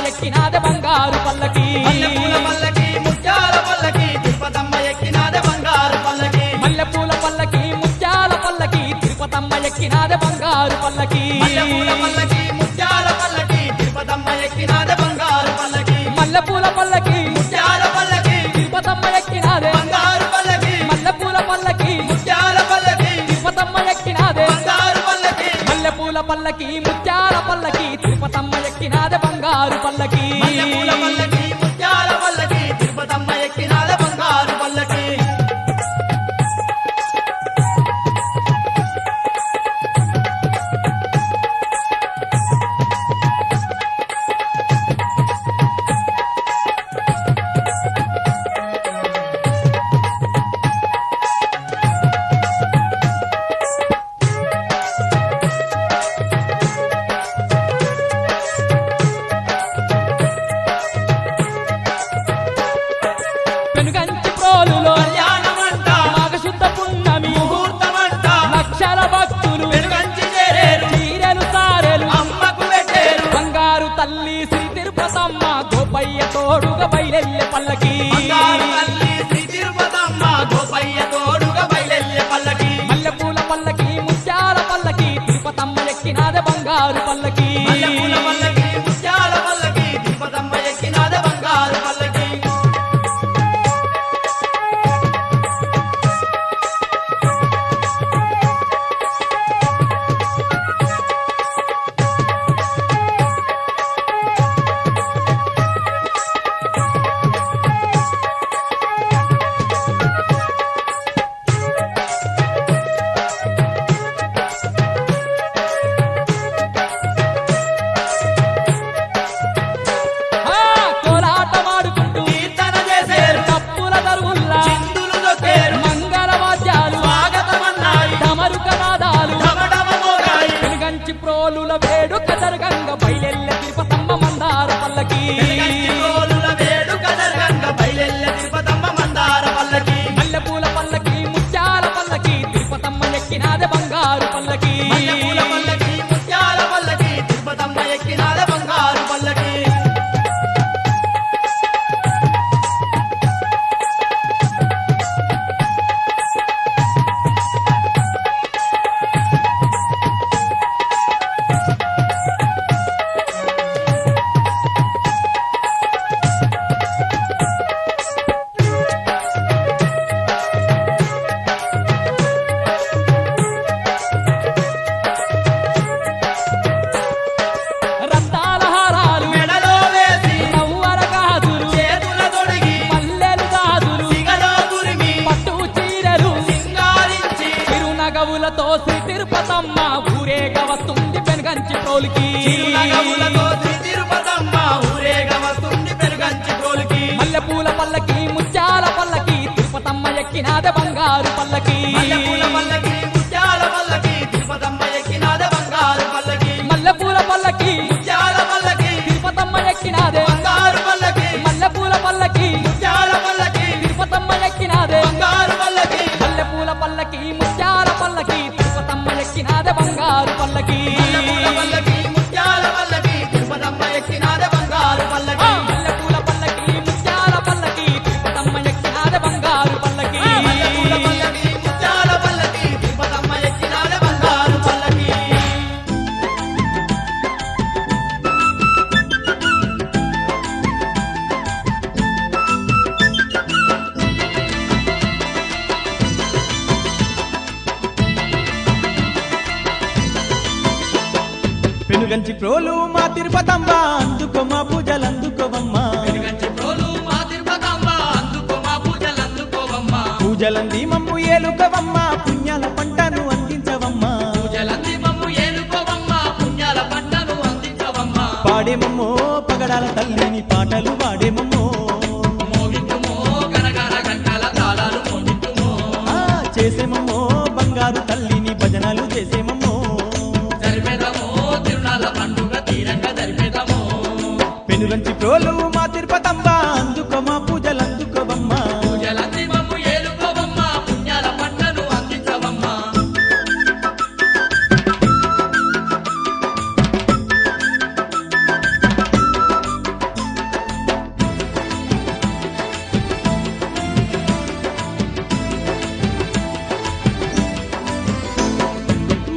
ఎక్కినాదే బంగారు పల్లకి మల్లెపూల పల్లకి ముత్యాల పల్లకి తిరుపతమ్మ ఎక్కినాదే బంగారు పల్లకి మల్లెపూల పల్లకి ముత్యాల పల్లకి తిరుపతమ్మ ఎక్కినాదే బంగారు పల్లకి మల్లెపూల పల్లకి ముత్యాల పల్లకి తిరుపతమ్మ ఎక్కినాదే బంగారు పల్లకి మల్లెపూల పల్లకి ముత్యాల పల్లకి తిరుపతమ్మ ఎక్కినాదే బంగారు పల్లకి మల్లెపూల పల్లకి ముత్యాల పల్లకి తిరుపతమ్మ ఎక్కినాదే బంగారు పల్లకి పెనుగంచి ప్రోలులో కళ్యాణమంట మాఘశుద్ధ పున్నమి ముహూర్తమంట లక్షల భక్తులు వెనుగంచి చేరేరు చీరెలు సారెలు అమ్మకు పెట్టేరు బంగారు తల్లి శ్రీ తిరుపతమ్మ గోపయ్య తోడుగా బయలెల్లె పల్లకి బంగారు తల్లి శ్రీ తిరుపతమ్మ గోపయ్య తోడుగా బయలెల్లె పల్లకి మల్లెపూల పల్లకి ముత్యాల పల్లకి తిరుపతమ్మ ఎక్కినాదే బంగారు పల్లకి మల్లెపూల పల్లకి ముత్యాల పల్లకి తిరుపతమ్మ ఎక్కినాదే బంగారు పల్లకి ఆ, కోలాటమాడుకుంటూ కీర్తన చేసేరు తప్పుల దరువుల్లా చిందులు దొక్కేరు మంగళ వాద్యాలు స్వాగతమన్నాయి తమరుక నాదాలు ఢమఢమ మోగాయి పెనుగంచి ప్రోలుల వేడుక జరగంగ బయలెల్లె తిరుపతమ్మ మందార పల్లకి వెనుగంచి రోలుల వేడుక జరగంగ బయలెల్లె తిరుపతమ్మ మందార పల్లకి మల్లెపూల పల్లకి ముత్యాల పల్లకి తిరుపతమ్మ ఎక్కినాదే బంగారు పల్లకి మల్లెపూల పల్లకి ముత్యాల పల్లకి తిరుపతమ్మ ఎక్కినాదే బంగారు పల్లకి తిరుపతమ్మ ఊరేగ వస్తుంది పెనుగంచి ప్రోలికి చిరునగవులతో శ్రీ తిరుపతమ్మ ఊరేగ వస్తుంది పెనుగంచి ప్రోలికి మల్లెపూల పల్లకి ముత్యాల పల్లకి తిరుపతమ్మ ఎక్కినాదే బంగారు పల్లకి మల్లెపూల పల్లకి ముత్యాల పల్లకి తిరుపతమ్మ ఎక్కినాదే బంగారు పల్లకి మల్లెపూల పల్లకి ముత్యాల పల్లకి తిరుపతమ్మ ఎక్కినాదే బంగారు పల్లకి మల్లెపూల పల్లకి ముత్యాల పల్లకి తిరుపతమ్మ ఎక్కినాదే బంగారు పల్లకి మల్లెపూల పల్లకి ముత్యాల పల్లకి తిరుపతమ్మ ఎక్కినాదే బంగారు పల్లకి మల్లెపూల పల్లకి ముత్యాల పల్లకి తిరుపతమ్మ ఎక్కినాదే బంగారు పల్లకి మల్లెపూల పల్లకి ముత్యాల పల్లకి తిరుపతమ్మ ఎక్కినాదే బంగారు పల్లకి మల్లెపూల పల్లకి ముత్యాల పల్లకి తిరుపతమ్మ ఎక్కినాదే బంగారు పల్లకి పెనుగంచి ప్రోలు మా తిరుపతమ్మ అందుకో మా పూజలందుకోవమ్మా పెనుగంచి ప్రోలు మా తిరుపతమ్మ అందుకో మా పూజలందుకోవమ్మా పూజలంది మమ్ము ఏలుకవమ్మా పుణ్యాల పంటను అందించవమ్మా పూజలంది మమ్ము ఏలుకోవమ్మా పుణ్యాల పంటను అందించవమ్మా పాడేమమ్మో పగడాల తల్లిని పాటలు పాడేమమ్మో మోగించుమో గనగన గంటల తాళాలు మోగించుమో చేసేమమ్మో బంగారు తల్లిని భజనలు చేసేమమ్మో జరిపేదమో తిరునాళ్ళ పండుగ తీరంగా జరిపేదమో పెనుగంచి ప్రోలు మా తిరుపతమ్మ అందుకో మా పూజలందుకోవమ్మా పూజలంది మమ్ము ఏలుకోవమ్మా పుణ్యాల పంటను అందించవమ్మా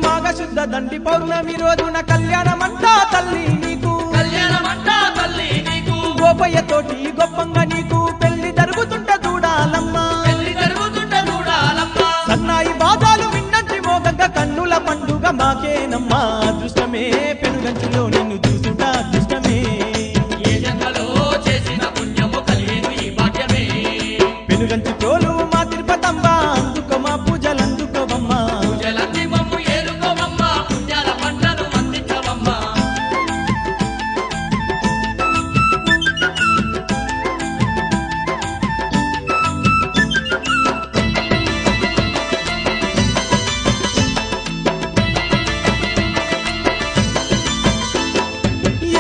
మాఘశుద్ధ దండి పౌర్ణమి రోజున కళ్యాణమంటా తల్లి నీకు కళ్యాణమంటా తల్లి నీకు గోపయ్యతోటి గొప్పంగా నీకు పెళ్లి జరుగుతుంట చూడాలమ్మా పెళ్లి జరుగుతుంట చూడాలమ్మా సన్నాయి బాధాలు విన్నంటి మోగంగా కన్నుల పండుగ మాకేనమ్మా అదృష్టమే పెనుగంచులో నిన్ను చూసుట అదృష్టమే ఏ జన్మలో చేసిన పుణ్యము కలిగేను ఈ భాగ్యమే పెనుగంచి తోలు మా తిరుపతమ్మ అందుకో మా పూజలందుకోవమ్మా పూజలంది మమ్ము ఏలుకోవమ్మా పుణ్యాల పంటను అందించవమ్మా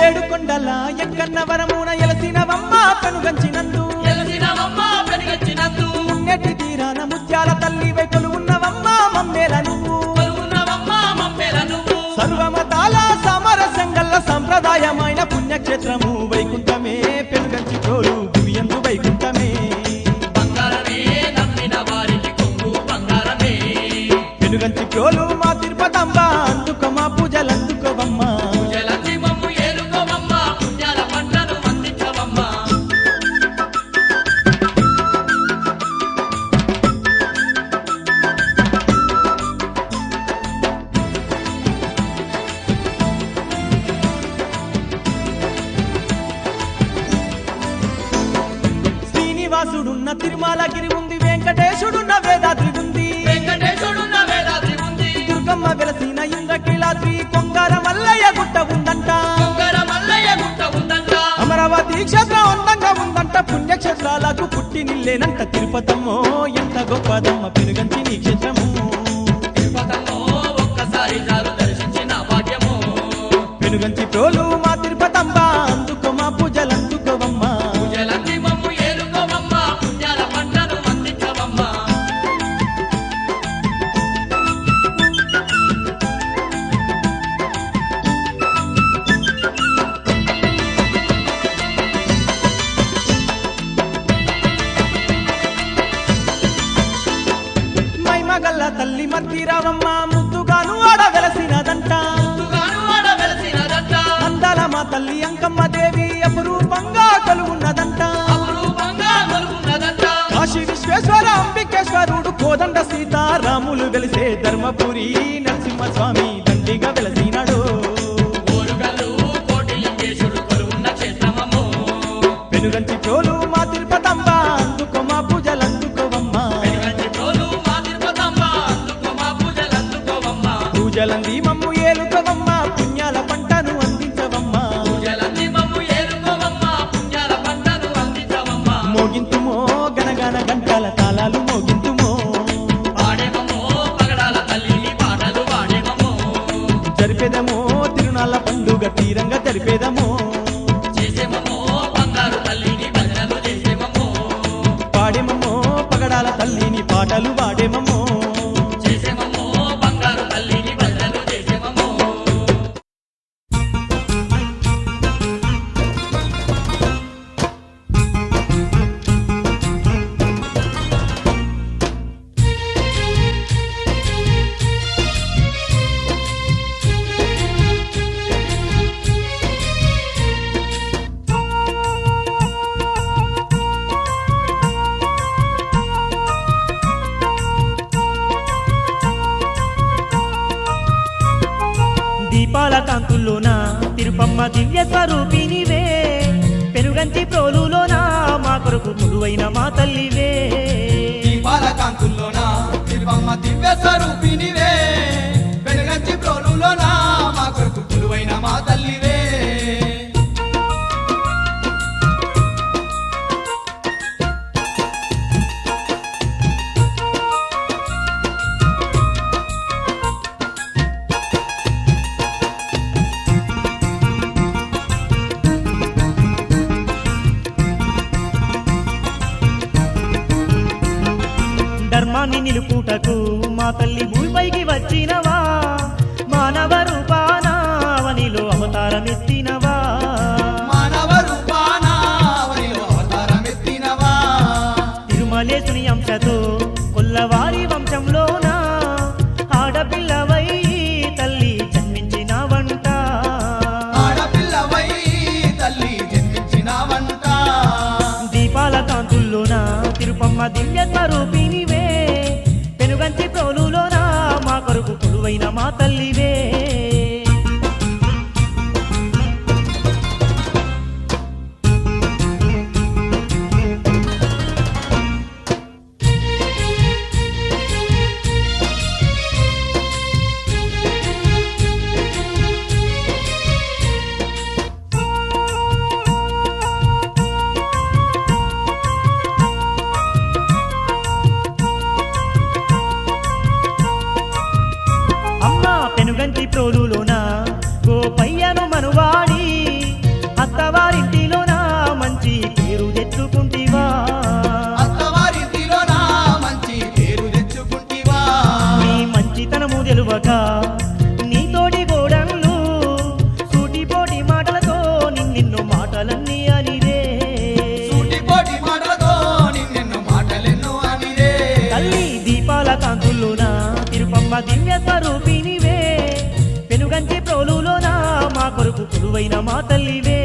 ఏడు కొండల ఎక్కన్న వరమున ఎలసినవమ్మ పెనుగంచినందు ఎలసినవమ్మా పెరిగచ్చినందు పుణ్యటి తీరాన ముత్యాల తల్లి వైపులు ఉన్నవమ్మ మమ్మేల నువ్వు కొలువున్నవమ్మా మమ్మేల నువ్వు సర్వమతాల సమరసంగల్ల సంప్రదాయమైన పుణ్యక్షేత్రము వైకుంఠమే పెనుగంచి తోలు భూయందు వైకుంఠమే బంగారమే నమ్మిన వారికి కొంగు బంగారమే పెనుగంచి తోలు మా తిరుపతమ్మ అందుకో మా పూజలందుకోవమ్మా పూజలంది మమ్ము ఏలుకోవమ్మా పుణ్యాల పంటను అందించవమ్మా శ్రీనివాసుడున్న తిరుమలగిరి ఉంది వెంకటేశుడున్న వేదాద్రి ఉంది వెంకటేశుడున్న వేదాద్రి ఉంది దుర్గమ్మ వెలసిన ఇంద్రకీలాద్రి కొంగార మల్లయ్య గుట్ట ఉందంట కొంగర మల్లయ్య గుట్ట ఉందంట అమరావతి క్షేత్రం అందంగా ఉందంట పుణ్యక్షేత్రాలకు పుట్టి నిల్లేనంట తిరుపతమ్మో ఎంత గొప్పదమ్మ పెనుగంచి నీ క్షేత్రము తిరుపతమ్మో ఒక్కసారి చాలు దర్శించిన భాగ్యము పెనుగంచి తోలు మా తిరుపతమ్మ అందుకో మా పూజలందుకోవమ్మా పూజలంది మమ్ము ఏలుకోవమ్మా పుణ్యాల పంటను అందించవమ్మా మైమగల్ల తల్లి మర్తిరావమ్మ ముద్దుగాను ఆడ వెలసినదంట తుగాను ఆడ వెలసినదంట అందాల మా తల్లి అంకమ్మ దేవి అపురూపంగా కొలువున్నదంట అపురూపంగా కొలువున్నదంట కాశీ విశ్వేశ్వర అంబికేశ్వరుడు కోదండ సీతారాములు వెలిసే ధర్మపురి నరసింహస్వామి దండిగా వెలసినాడు ఓరుగల్లు కోటి లింగేశుడు కొలువున్న క్షేత్రమమ్మో పెనుగంచి తోలు మా తిరుపతమ్మ అందుకో మా పూజలందుకోవమ్మా వెనుగంచి తోలు మా తిరుపతమ్మ అందుకో మా పూజలందుకోవమ్మా పూజ పూజలంది మమ్ము ఏలుకవమ్మా పుణ్యాల పంటను అందించవమ్మా పూజలన్నీ మమ్ము ఏలుకోవమ్మా పుణ్యాల పంటను అందించవమ్మా మోగింతుమో గనగన గంటల తాళాలు మోగింతుమో పాడేమమ్మో పగడాల తల్లిని పాటలు పాడేమమ్మో జరిపేదమో తిరునాళ్ళ పండుగ తీరంగా జరిపేదమో చేసేమమ్మో బంగారు తల్లిని భజనలు చేసేమమ్మో పాడేమమ్మో పగడాల తల్లిని పాటలు పాడేమమ్మో చేసేమమ్మో బంగారు తల్లిని భజనలు చేసేమమ్మో దీపాల కాంతుల్లోన తిరుపమ్మ దివ్య స్వరూపినివే పెరుగంచి ప్రోలులోన మా కొరకు కొలువైన మా తల్లివే దీపాల కాంతుల్లోన తిరుపమ్మ దివ్య స్వరూపినివే వెనుగంచి ప్రోలులోన మా కొరకు కొలువైన మా తల్లివే ధర్మాన్ని నిలుపుటకు మా తల్లి భూమిపైకి వచ్చినవా మానవ రూపానావనిలో అవతారమెత్తినవా మానవ రూపాన అవనిలో అవతారమెత్తినవా తిరుమలేశుని అంశతో కొల్లవారి వంశంలోన ఆడపిల్లవై తల్లి జన్మించినవంట ఆడపిల్లవై తల్లి జన్మించినవంట దీపాల కాంతుల్లోన తిరుపమ్మ దివ్య స్వరూపినివే పెనుగంచి ప్రోలులోన మా కొరకు కొలువైన మా తల్లివే అమ్మ పెనుగంచి ప్రోలులోన గోపయ్యను మనువాడి అత్తవారింటిలోన మంచి పేరు తెచ్చుకుంటివా అత్తవారింటిలోన మంచి పేరు తెచ్చుకుంటివా నీ మంచితనము తెలువక నీ తోటి గోడన్లు సూటిపోటి మాటలతో నిన్నెన్నో మాటలన్నీ అనిరే సూటిపోటి మాటలతో నిన్నెన్నో మాటలెన్నో అనిరే తల్లి దీపాల కాంతుల్లోన తిరుపమ్మ దివ్య స్వరూపినివే పెనుగంచి ప్రోలులోన మా కొరకు కొలువైన మా తల్లివే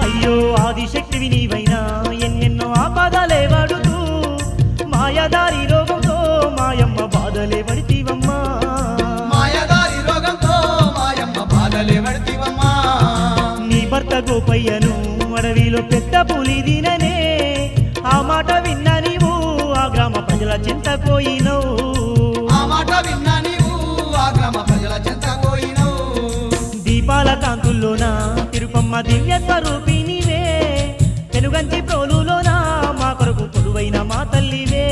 అయ్యో ఆదిశక్తివి నీవైనా ఎన్నెన్నో ఆపదలే వాడుతూ మాయదారి రోగంతో మాయమ్మ బాధలే పడితీవమ్మా మాయదారి రోగంతో మాయమ్మ బాధలే పడితివమ్మా నీ భర్త గోపయ్యను అడవిలో పెద్ద పులి దిననే ఆ మాట విన్నా నీవు ఆ గ్రామ ప్రజల చెంత పోయినవు ఆ మాట విన్నా నీవు ఆ గ్రామ ప్రజల చెంత పోయినవు దీపాల కాంతుల్లోన తిరుపమ్మ దివ్య స్వరూపినివే పెనుగంచి ప్రోలులోన మా కొరకు కొలువైన మా తల్లివే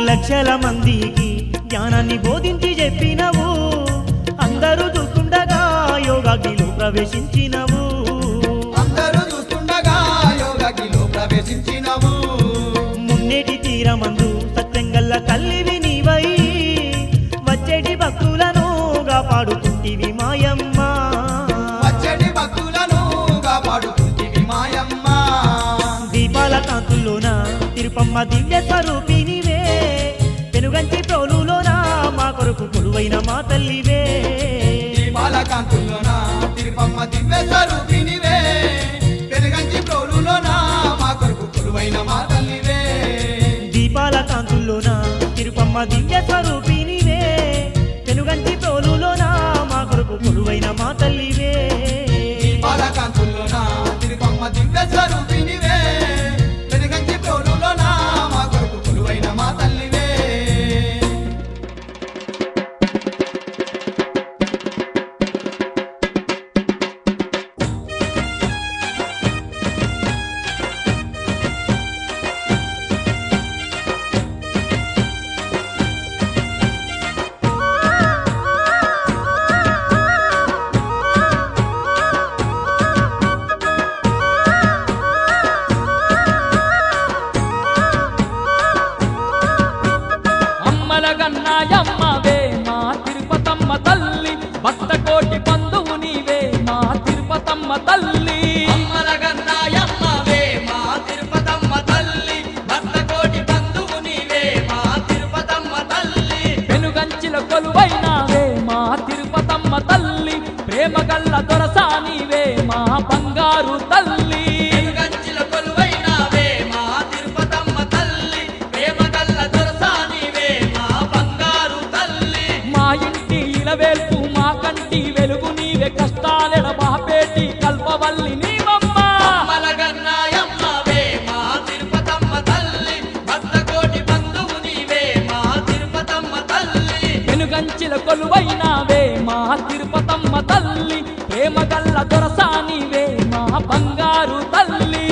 లక్షల మందికి జ్ఞానాన్ని బోధించి చెప్పినవు అందరూ చూస్తుండగా యోగాగ్నిలో ప్రవేశించినవు అందరూ చూస్తుండగా యోగాగ్నిలో ప్రవేశించినవు మున్నేటి తీరమందు కాంతుల్లోన తిరుపమ్మ దివ్య స్వరూపినివే పెనుగంచి ప్రోలులోన మా కొరకు కొలువైన మా తల్లివే దీపాల కాంతుల్లోన తిరుపమ్మ దివ్య స్వరూపినివే పెనుగంచి ప్రోలులోన మా కొరకు కొలువైన మా తల్లివే దీపాల కాంతుల్లోన తిరుపమ్మ దివ్య స్వరూపినివే పెనుగంచి ప్రోలులోన మా కొరకు కొలువైన మా తల్లివే దీపాల కాంతుల్లోన తిరుపమ్మ దివ్య స్వరూపినివే పెనుగంచి ప్రోలులోన మా కొరకు కొలువైన మా తల్లివే అమ్మలగన్నాయమ్మవే మా తిరుపతమ్మ తల్లి భక్త కోటి బంధువు నీవే మా తిరుపతమ్మ తల్లి అమ్మలగన్నాయమ్మవే మా తిరుపతమ్మ తల్లి భక్త కోటి బంధువు నీవే మా తిరుపతమ్మ తల్లి పెనుగంచిల కొలువైనావే మా తిరుపతమ్మ తల్లి ప్రేమగల్ల దొరసానివే మా బంగారు తల్లి పెనుగంచిల కొలువైనావే మా తిరుపతమ్మ తల్లి ప్రేమగల్ల దొరసానివే మా బంగారు తల్లి మా ఇంటి ఇలవేల్పు మా కంటి వెలుగు నీవే కష్టాలెడ బాపేటి కల్పవల్లి నీవమ్మ అమ్మలగన్నాయమ్మవే మా తిరుపతమ్మ తల్లి భక్త కోటి బంధువు నీవే మా తిరుపతమ్మ తల్లి పెనుగంచిల కొలువైనావే మా తిరుపతమ్మ తల్లి ప్రేమగల్ల దొరసానివే మా బంగారు తల్లి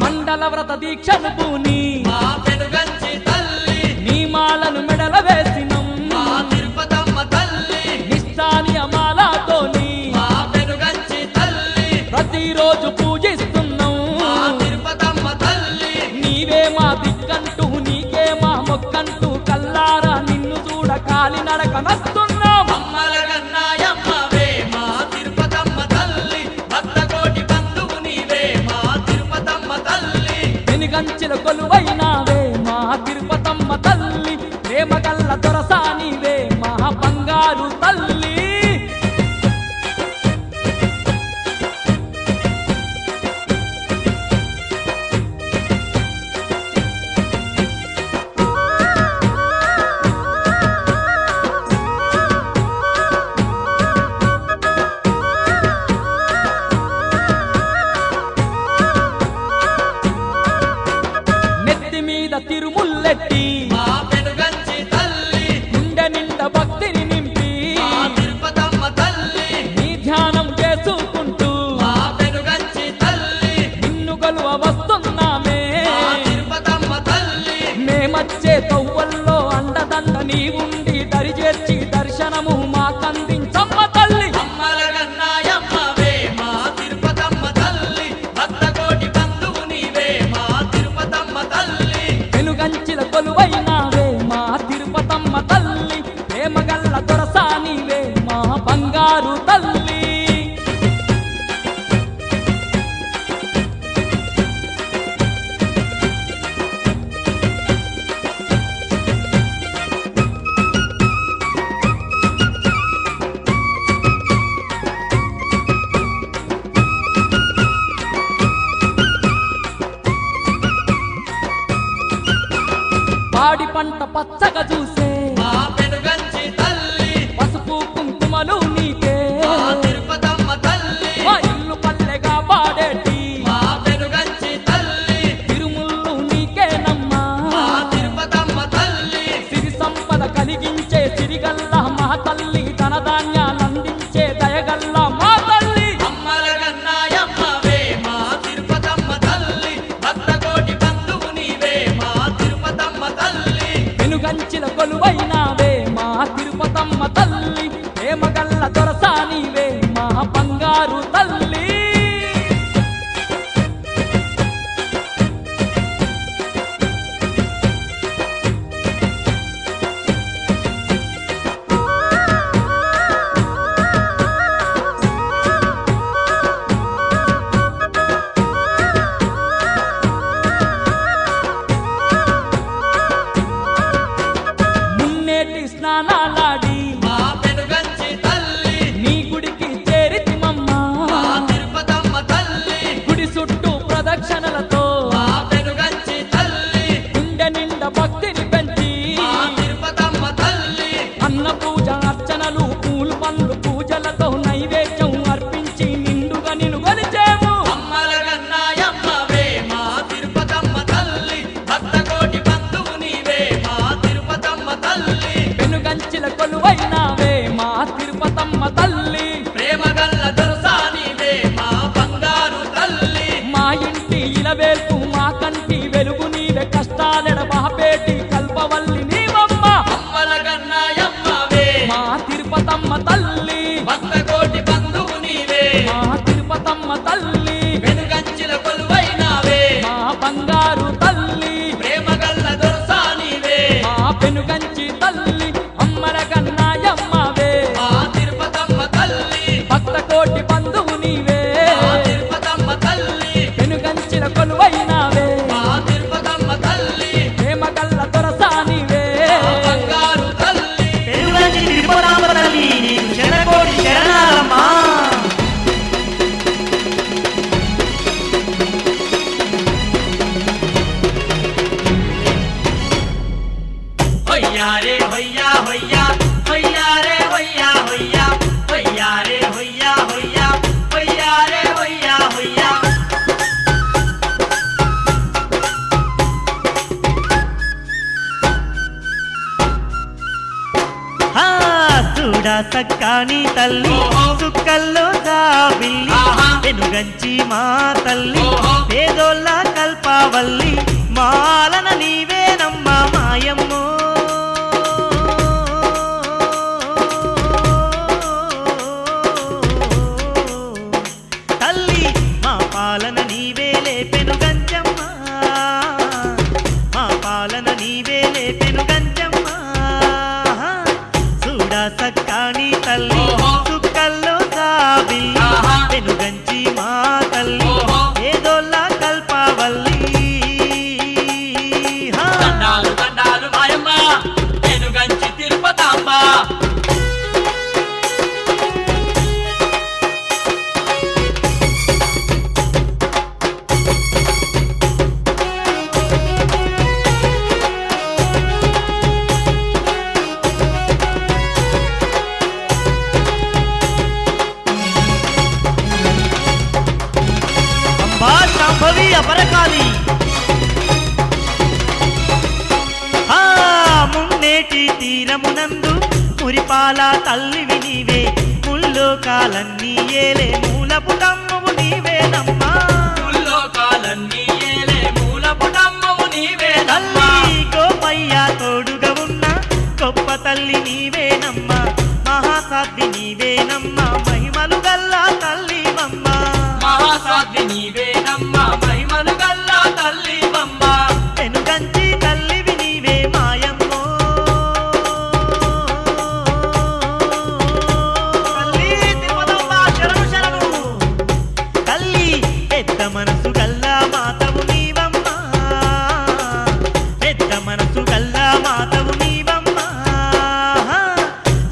మండల వ్రత దీక్షను పూని మా పెనుగంచి తల్లి నీమాలను మెడల వేసినం మా తిరుపతమ్మ తల్లి నిష్ఠాని అమాలతోని మా పెనుగంచి తల్లి ప్రతిరోజు పూజిస్తున్నాం మా తిరుపతమ్మ తల్లి నీవే మా దిక్కంటూ నీకే మా మొక్కంటూ కల్లారా నిన్ను చూడ కాలి నడక నస్తున్నాం అమ్మలగన్నాయమ్మవే మా తిరుపతమ్మ తల్లి భక్త కోటి బంధువు నీవే మా తిరుపతమ్మ తల్లి వెనుగంచెల కొలువైనావే మా తిరుపతమ్మ తల్లి ప్రేమగల్ల దొరసానివే మా బంగారు తల్లి నెత్తి మీద తిరుముల్లెట్టి మా పెనుగంచి తల్లి గుండె నిండా భక్తిని నింపి మా తిరుపతమ్మ తల్లి నీ ధ్యానం చేసుకుంటూ మా పెనుగంచి తల్లి నిన్ను గలువ వస్తున్నామే మా తిరుపతమ్మ తల్లి మేమచ్చే తవ్వల్లో అండదండ నీవుండి దరిచేర్చి దర్శనము మాకందించమ్మ తల్లి అమ్మలగన్నాయమ్మవే మా తిరుపతమ్మ తల్లి భక్త కోటి బంధువు నీవే మా తిరుపతమ్మ తల్లి వెనుగంచిల కొలువైనావే మా తిరుపతమ్మ తల్లి ప్రేమగల్ల దొరసానివే మా బంగారు తల్లి పాడి పంట పచ్చగా చూసే మా పెనుగంచి తల్లి పసుపు కుంకుమలు నీకే మా తిరుపతమ్మ తల్లి మా ఇల్లు పల్లెగా పాడేటి మా పెనుగంచి తల్లి తిరుముళ్ళు నీకేనమ్మా మా తిరుపతమ్మ తల్లి సిరి సంపద కలిగించే సిరిగల్ల మా తల్లి ధనధాన్యాలందించే దయగల్ల మా తల్లి అమ్మలగన్నాయమ్మవే మా తిరుపతమ్మ తల్లి భక్త కోటి బంధువు నీవే మా తిరుపతమ్మ తల్లి వెనుగంచిన కొలువైనావే మా తిరుపతమ్మ తల్లి ప్రేమగల్ల కల్లాలాడి మా పెనుగంచి తల్లి నీ గుడికి చేరితిమమ్మా మా తిరుపతమ్మ తల్లి గుడి చుట్టూ ప్రదక్షిణలతో మా పెనుగంచి తల్లి గుండె నిండా భక్తిని పెంచి మా తిరుపతమ్మ తల్లి అన్న పూజ అర్చనలు పూలు పండ్లు పూజలతో నైవేద్యం అర్పించి నిండుగా నిన్ను కొలిచేము అమ్మల గన్నాయమ్మవే మా తిరుపతమ్మ తల్లి భక్తకోటి బంధువు నీవే మా తిరుపతమ్మ తల్లి పెనుగంచిల కొలువైనావే మా తిరుపతమ్మ తల్లి ప్రేమగల్ల దొరసానివే మా బంగారు తల్లి మా ఇంటి ఇలవేల్పు మా కంటి వెలుగు నీవే కష్టాలెడ బాపేటి కల్పవల్లి నీవమ్మ అమ్మల గన్నాయమ్మవే మా తిరుపతమ్మ తల్లి భక్తకోటి బంధువు నీవే మా తిరుపతమ్మ తల్లి వెనుగంచిన కొలువైనావే మా బంగారు తల్లి ప్రేమగల్ల దొరసానివే మా పెనుగంచి తల్లి అమ్మర కన్నాయమ్మవే మా తిరుపతమ్మ తల్లి భక్త కోటి బంధువు నీవే మా తిరుపతమ్మ తల్లి పెనుగంచిన కొలువైనావే మా తిరుపతమ్మ తల్లి ప్రేమగల్ల దొరసానివే మా బంగారు తల్లి పెనుగంచి తిరుపతమ్మ తల్లి నీకు శరణకోటి శరణాలమ్మా హొయ్యా రే హొయ్యా హొయ్యా హొయ్యా రే హొయ్యా హొయ్యా హొయ్యా రే హొయ్యా హొయ్యా హొయ్యా రే హొయ్యా హొయ్యా చూడా సక్కాని తల్లి ఓహో. సుక్కల్లో జాబిల్లి ఆహా. వెనుగంచి మా తల్లి ఓహో. పేదోళ్ళ కల్పావల్లి మాలన నీవేనమ్మా మాయమ్మో తల్లి మా పాలన నీవేలే పెనుగంచమ్మా మా పాలన నీవేలే పెనుగంచమ్మా చూడా సక్కాని తల్లి ఓహో. సుక్కల్లో జాబిల్లి ఆహా. వెనుగంచి మా తల్లి ఓహో. ఏదోళ్ళ కల్పావల్లి హా. దండాలు దండాలు మాయమ్మ వెనుగంచి తిరుపతమ్మ అంబా శాంభవి అపరకాలి ఆ మున్నేటి తీరమునందు మురిపాల తల్లివి నీవే ముల్లోకాలన్నీ ఏలే మూలపు తమ్మువు నీవేనమ్మా ముల్లోకాలన్నీ ఏలే మూలపుటమ్మవు నీవేనమ్మా తల్లి గోపయ్య తోడుగా ఉన్న గొప్ప తల్లి నీవేనమ్మా మహాసాధ్వి నీవేనమ్మా మహిమలు గల్లా తల్లివమ్మా మహాసాధ్వి నీవేనమ్మా మహిమలు గల్లా తల్లివమ్మ వెనుగంచి తల్లివి నీవే మాయమ్మో తల్లి తిరుపతమ్మ శరణు శరణు తల్లి పెద్ద మనసు గల్లా మాతవు నీవమ్మా పెద్ద మనసు గల్లా మాతవు నీవమ్మా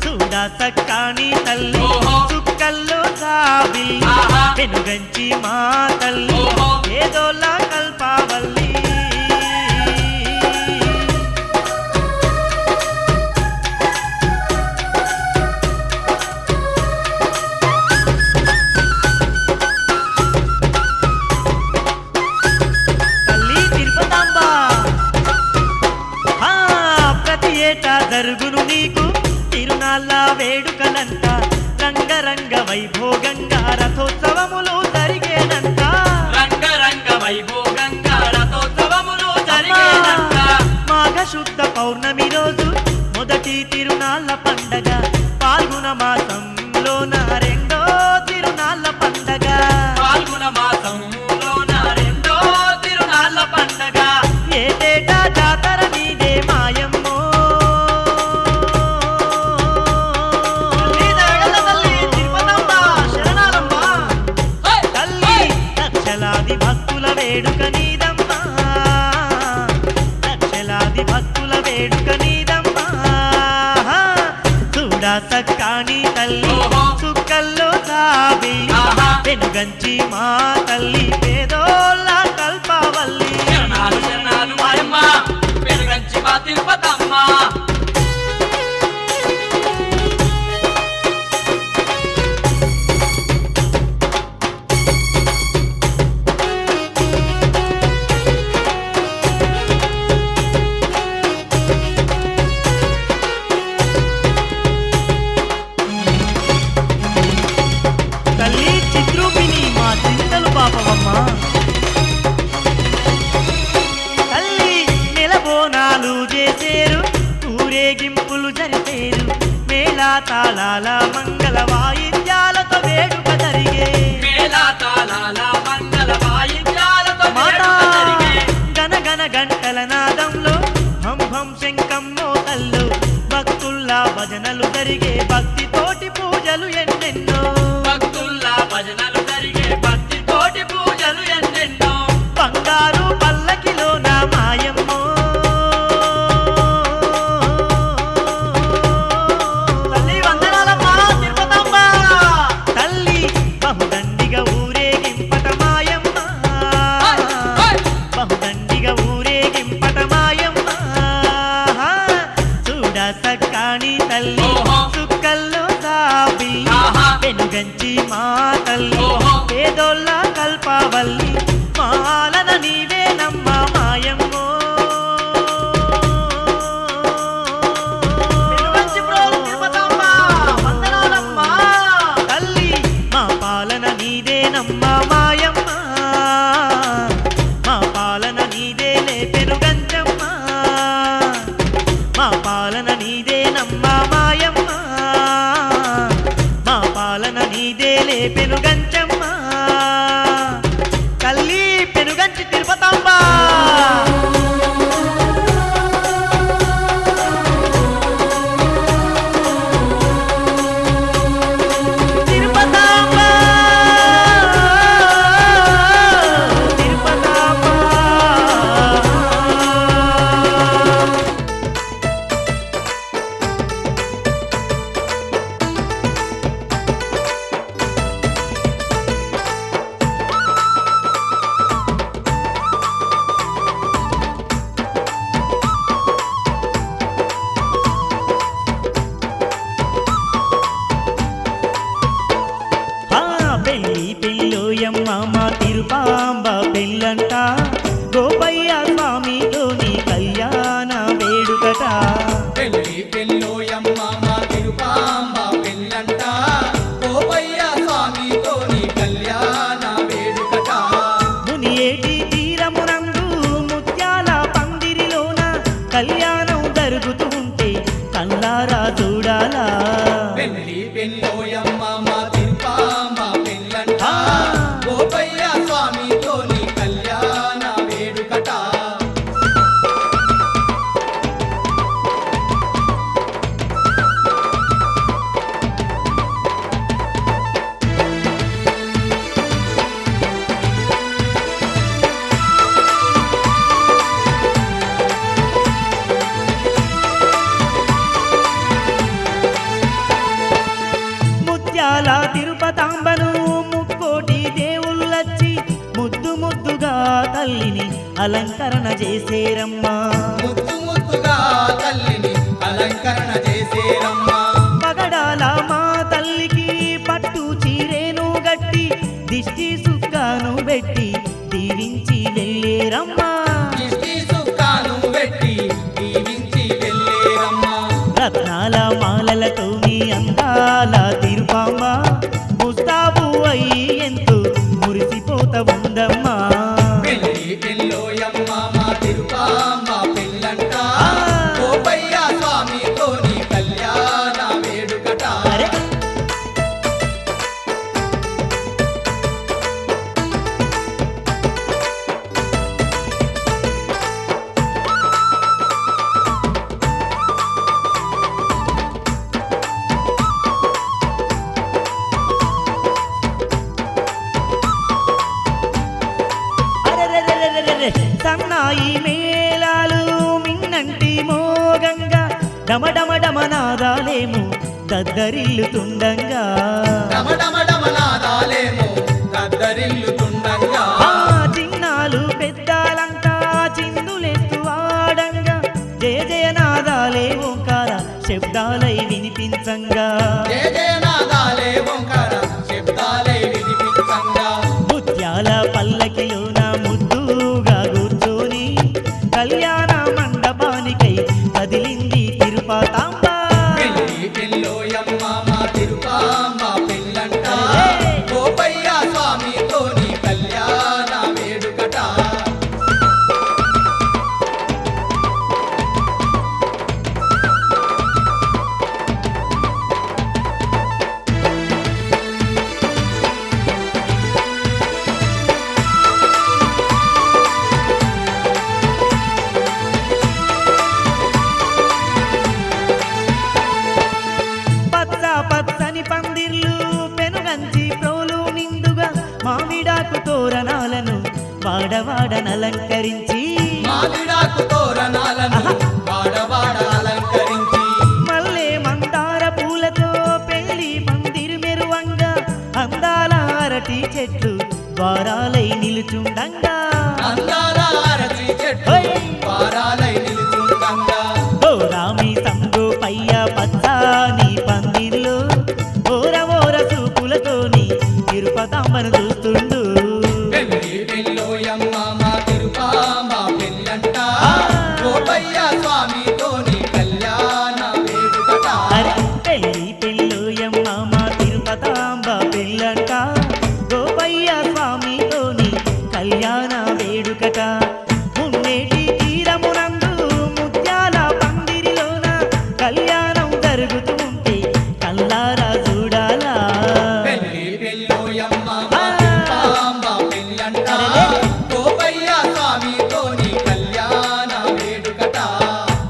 చూడా సక్కాని తల్లి ఓహో. చుక్కల్లో సాబి ఆహా. వెనుగంచి మా తల్లి ఓహో. ఏదోలా కల్పావల్లి తల్లి తిరుపతాంబ ఆ, ప్రతి ఏటా జరుగును నీకు తిరునాళ్ళ వేడుకలంట రంగరంగ వైభోగంగా రథోత్సవములు జరిగేనంట రంగరంగ వైభోగంగా రథోత్సవములు జరిగేనంట మాఘ శుద్ధ పౌర్ణమి రోజు మొదటి తిరునాళ్ళ పండగ పాల్గొన మాసంలోన రెండో తిరునాళ్ళ పండగ పాల్గొన మాసంలోన రెండో తిరునాళ్ళ పండగ ఏటేటా జాతర నీదే మాయమ్మో తల్లి దయగల తల్లి తిరుపతమ్మ శరణాలమ్మ తల్లి లక్షలాది భక్తుల వేడుక నీదమ్మా లక్షలాది భక్తుల వేడుక నీదమ్మా సక్కాని తల్లి ఓహో. సుక్కల్లో సాబి ఆహా. వెనుగంచి మా తల్లి పేదోళ్ళ కల్పవల్లి శరణాలు శరణాలు మాయమ్మ పెనుగంచి మా తిరుపతమ్మ తల్లి చిత్రూపిణి మా చింతలు పాపవమ్మ తల్లి నెలబోనాలు చేసేరు ఊరేగింపులు జరిపేరు మేళా తాళాల మంగళ వాయిద్యాలతో వేడుక జరిగే మేళతాళాల మంగళ వాయిద్యాలతో మాతా వేడుక జరిగే. గనగన గంటల నాదంలో హం హం శంఖం మోతల్లో భక్తుల్లా భజనలు జరిగే భక్తితోటి పూజలు ఎన్నెన్నో భక్తుల్లా భజనలు జరిగే భక్తితోటి పూజలు ఎన్నెన్నో బంగారు పల్లకిలో నా మాయమ్మో తల్లి వందనాలమ్మా తిరుపతమ్మ తల్లి బహుదండిగా ఊరేగింపట మాయమ్మ బహుదండిగా ఊరేగింపట మాయమ్మ చూడ సక్కాని తల్లి ఓహో. సుక్కల్లో సాబి ఆహా. వెనుగంచి మా తల్లి ఓహో. పేదోళ్ళ కల్పవల్లి మాలన నీవే నమ్మ మాయమ్మో తల్లి మా పాలన నీదే నమ్మ మాయమ్మ మా పాలన నీదే లే పెనుగంచమ్మ మా పాలన నీదే నమ్మ మాయమ్మ మా పాలన నీదే లే పెనుగంచమ్మ తల్లి పెనుగంచి తిరుపతమ్మ తిరుపతమ్మ తిరుపతమ్మ పెళ్ళి పెళ్ళోయమ్మ మా తిరుపాంబ పెళ్ళంట గోపయ్య స్వామితో నీ కళ్యాణ వేడుకట పెళ్ళి పెళ్ళోయమ్మ మా తిరుపాంబ పెళ్ళంట గోపయ్య స్వామితో నీ కళ్యాణ వేడుకట మునియేటి తీరమునందు ముత్యాల పందిరిలోన కళ్యాణం జరుగుతూ ఉంటే కళ్ళారా చూడాలా పెళ్ళి పెళ్ళోయమ్మ మా తిరుపాంబ పెళ్ళంట గోపయ్య స్వామితో నీ కళ్యాణ వేడుకట ముత్యాల తిరుపతాంబను ముక్కోటి దేవుళ్ళొచ్చి ముద్దు ముద్దుగా తల్లిని అలంకరణ చేసేరమ్మా ముద్దు ముద్దుగా తల్లిని అలంకరణ చేసేరమ్మా పగడాల మా తల్లికి పట్టు చీరేను గట్టి దిష్టి సుక్కాను పెట్టి దీవించి వెళ్ళేరమ్మా దిష్టి సుక్కాను పెట్టి దీవించి వెళ్ళేరమ్మా రత్నాల మాలలతో నీ అందాల తిరుపాంబ ముస్తాబు అయి ఎంతో మురిసిపోత ఉందమ్మా పెళ్ళి పెళ్ళోయమ్మ మా తిరుపాంబ పెళ్ళంట గోపయ్య స్వామితో నీ కళ్యాణ వేడుకట అరే సన్నాయి మేళాలు మిన్నంటి మోగంగా డమడమడమనాదాలేము దద్దరిల్లుతుండంగా డమడమడమనాదాలేమో దద్దరిల్లుతుండంగా ఆ చిన్నాలు పెద్దాలంతా చిందులెత్తు ఆడంగా జయ జయనాదాలే ఓంకార శబ్దాలై వినిపించంగా జయ జయనాదాలే ఓంకార శబ్దాలై వినిపించంగా ముత్యాల పల్లకిలోన ముద్దుగా కూర్చొని కళ్యాణ మండపానికై కదిలింది తిరుపతాంబ పెళ్ళి పెళ్ళోయమ్మ మా తిరుపాంబ పెళ్ళంట గోపయ్య స్వామితోని కళ్యాణ వేడుకట పచ్చ పచ్చని పందిర్లు పెనుగంచి ప్రోలు నిండుగా మామిడాకు తోరణాలను వాడవాడనలంకరించి మామిడాకు తోరణాలను వాడవాడ అలంకరించి మల్లె మందార పూలతో పెళ్లి పందిరి మెరువంగా అందాల అరటి చెట్లు ద్వారాలై నిలుచుండంగా అందాల అరటి చెట్టు వారాలై నిలుచుండంగా ఓ రామి సంగు పయ్య పచ్చాని పందిర్లో ఓర ఓర చూపులతోని తిరుపతాంబను చూస్తుండు పెళ్ళి పెళ్ళోయమ్మ మా తిరుపాంబ పెళ్ళంట గోపయ్య స్వామితోని కళ్యాణ వేడుకట అరే పెళ్ళి పెళ్ళోయమ్మ మా తిరుపతాంబ పెళ్ళంట గోపయ్య స్వామితోని కళ్యాణ వేడుకట మున్నేటి తీరమునందు ముత్యాల పందిరిలోన కళ్యాణం జరుగుతూ ఉంటే కల్లారా చూడాలా పెళ్ళి పెళ్ళోయమ్మ మా తిరుపాంబ పెళ్ళంట గోపయ్య స్వామితోని కళ్యాణ వేడుకట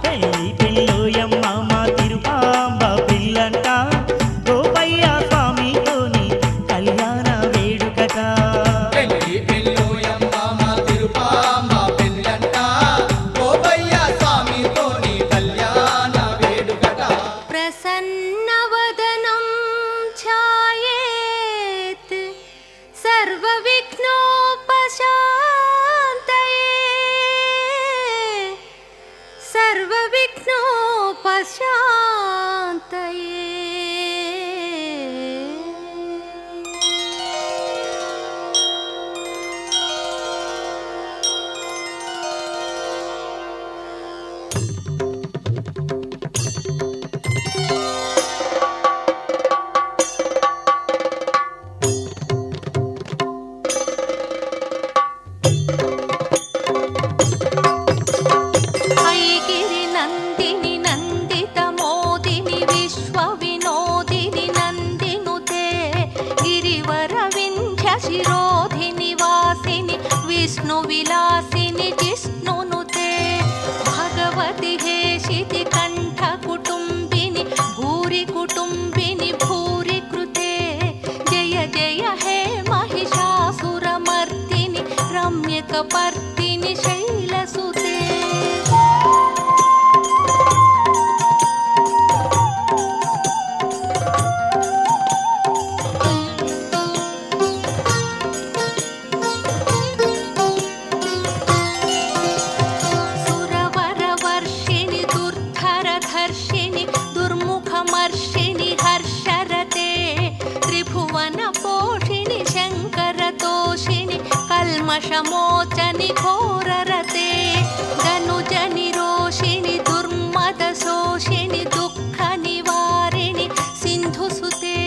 పెళ్ళి పెళ్ళోయమ్మ మా తిరుపాంబ పెళ్ళంట గోపయ్య స్వామితోని కళ్యాణ వేడుకట పెళ్ళి పెళ్ళోయమ్మ మా తిరుపాంబ పెళ్ళంట గోపయ్య స్వామితోని కళ్యాణ వేడుకట प्रसन्नवदनं ध्यायेत् ऐगिरि नन्दिनि नन्दितमोदिनि विश्वविनोदिनि नन्दिनुते गिरिवरविन्ध्यशिरोधिनि वासिनि विष्णुविलासिनि जिष्णुनुते भगवति हेशिति कण्ठकुटुम्बिनि भूरि कुटुम्बिनि भूरि कृते जय जय हे महिषासुरमर्दिनि रम्यकपर्दिनि शैलसुते सुरवरवर्षिणि दुर्धरधर्षिणि दुर्मुखमर्षिणि हर्षरते त्रिभुवनपोषिणि शङ्करतोषिणि कल्मषमोचनि घोररते धनुजनिरोषिणि दुर्मदशोषिणि दुःखनिवारिणि सिन्धुसुते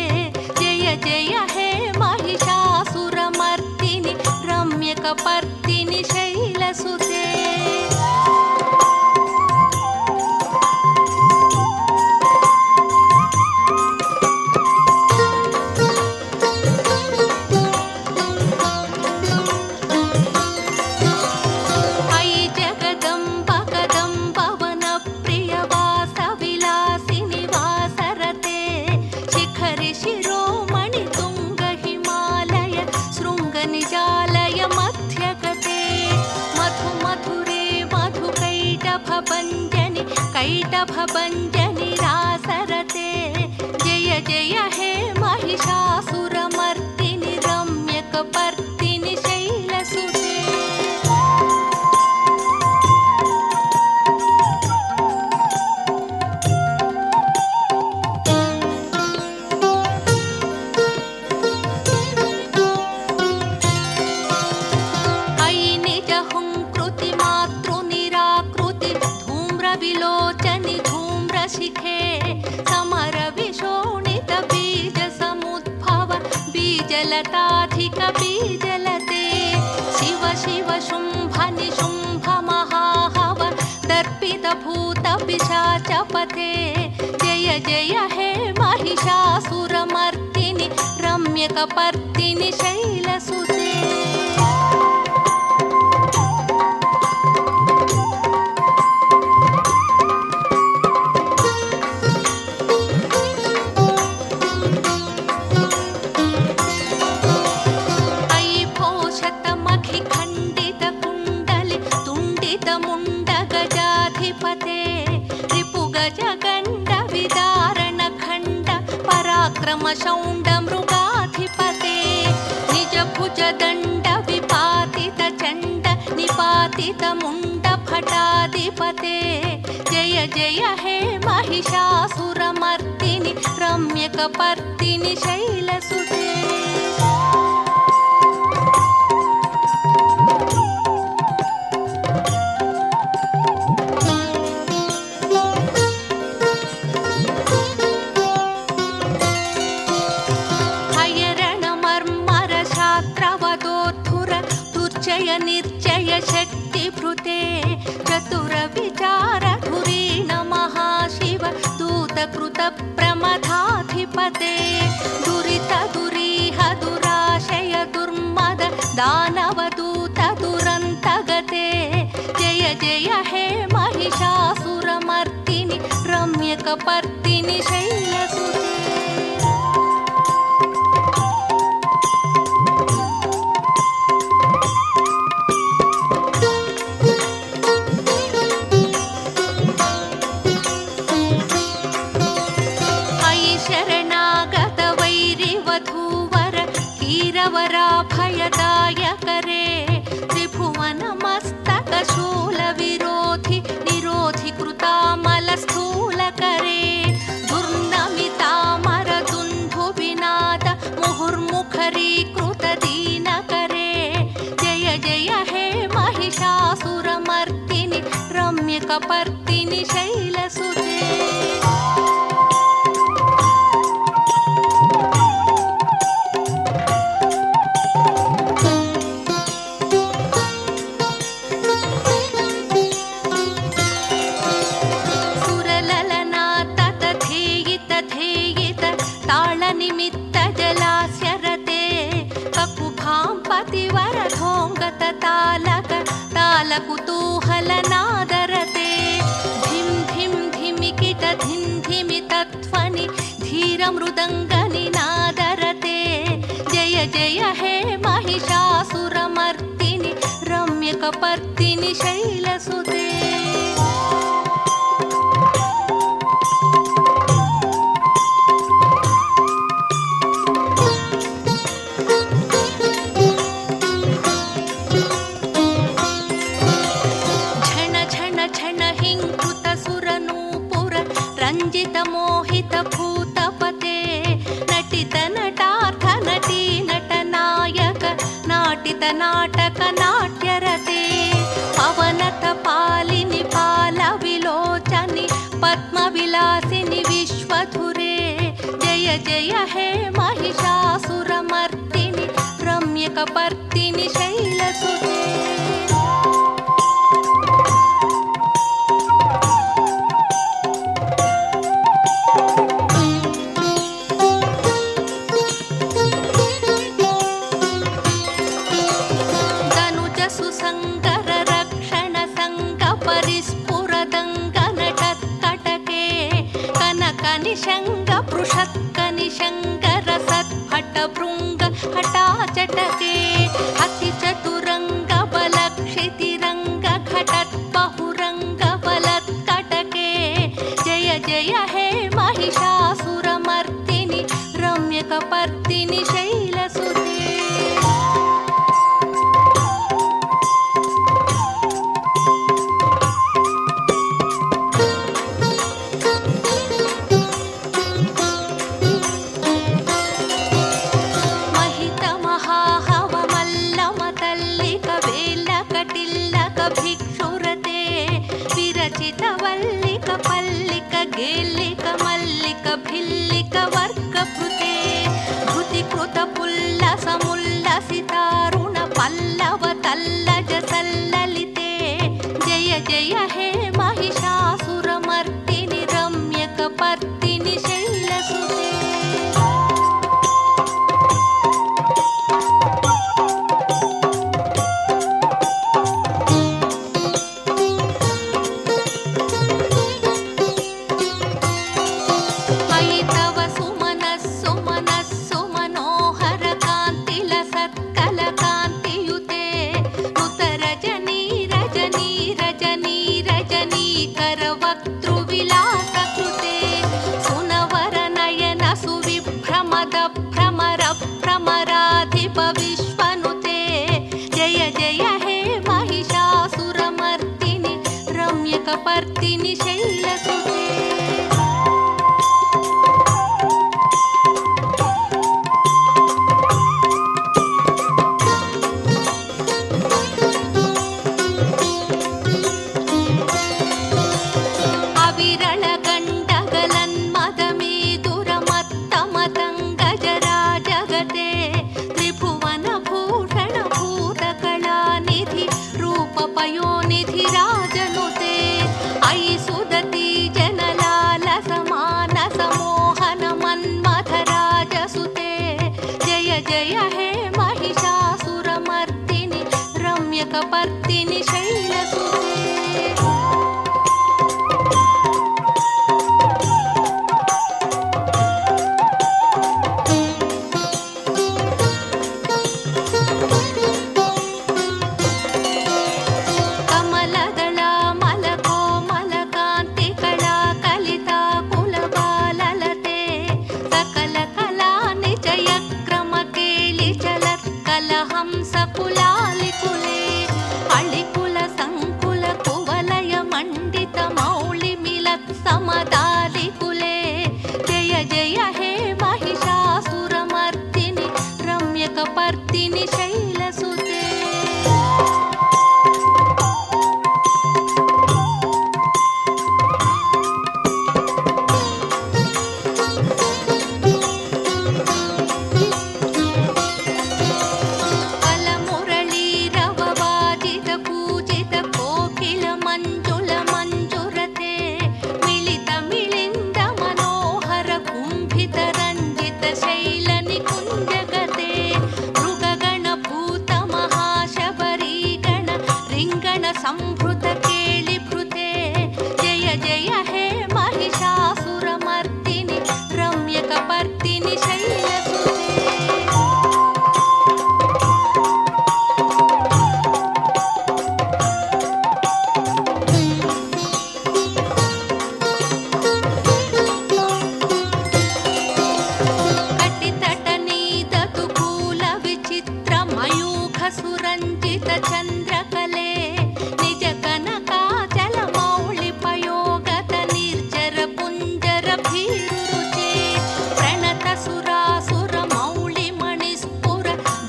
जय जय हे महिषासुरमर्दिनि रम्यकपर्दिनि शैलसुते ऐ जगदम्ब कदम्बवनप्रियवासविलासिनि वासरते शिखरि शिरोमणि तुङ्गहिमालय शृङ्गनिजालय मध्यगते मधु मधुरे मधुकैटभभञ्जनि कैटभभञ्जनि रासरते बीजलताधिक बीजलते शिव शिव शुम्भ निशुम्भ महाहव दर्पित भूत पिशाचपते जय जय हे महिषासुरमर्दिनि रम्यकपर्दिनि शैलसुते शौण्ड मृगाधिपते निज भुज दण्ड विपातित चण्ड निपातित मुण्ड भटाधिपते जय जय हे महिषासुरमर्दिनि रम्यकपर्दिनि शैलसुते निर्जय शक्तिभृते चतुर विचार धुरीण महाशिव दूतकृत प्रमथाधिपते दुरित दुरीह दुराशय दुर्मद दानवदूत दुरन्तगते जय जय हे महिषासुरमर्दिनि रम्यकपर्दिनि शैलसुते भयदायकरे त्रिभुवन मस्तक शूल विरोधि निरोधि कृतामल स्थूलकरे दुर्नमितामर दुन्धु विनाद मुहुर्मुखरीकृत दीनकरे जय जय हे महिषासुरमर्दिनि रम्यकपर्दिनि शैलसुते कुतूहलनादरते धिं धिं धिमिकिट धिं धिमितध्वनि धीरमृदङ्गनिनादरते जय जय हे महिषासुरमर्दिनि रम्यकपर्दिनि शैलसुते रञ्जित मोहित भूतपते नटित नटार्थ नटी नटनायक नाटित नाटक नाट्यरते पवनत पालिनि पाल विलोचनि पद्मविलासिनि विश्वधुरे जय जय हे महिषासुरमर्दिनि रम्यकपर्दिनि शैलसुते निशंग पृषत्क निशंग रसत् भट भृंग हटाचटके अति चतुरंग बलक्षितिरंग घटत् बहुरंग बलत्कटके जय जय हे महिषासुरमर्दिनि रम्यकपर्दिनि शैलसुते विरचितवल्लिक पल्लिक गेल्लिक मल्लिक भिल्लिक वर्गभृते भृतिकृत पुल्लस रम्यकपर्दिनि शैलसुते रम्यकपर्दिनि शैलसुते कमलदला मलकोमलकान्तिकला कलिता कुलबाललते सकलकला निजयक्रमकेलि चलत्कलहंसकुलालिकुले अळिकुल संकुल कुवलय मण्डित मौळि मिलत् समदालिकुले जय जय हे महिषासुरमर्दिनि रम्यकपर्दिनि शैलसुते संभृत केलिभृते जय जय हे महिषासुरमर्दिनि रम्यकपर्दिनि शैलसुते कटितटनीदतु कूल विचित्र मयूख सुरञ्जित चन्द्रकले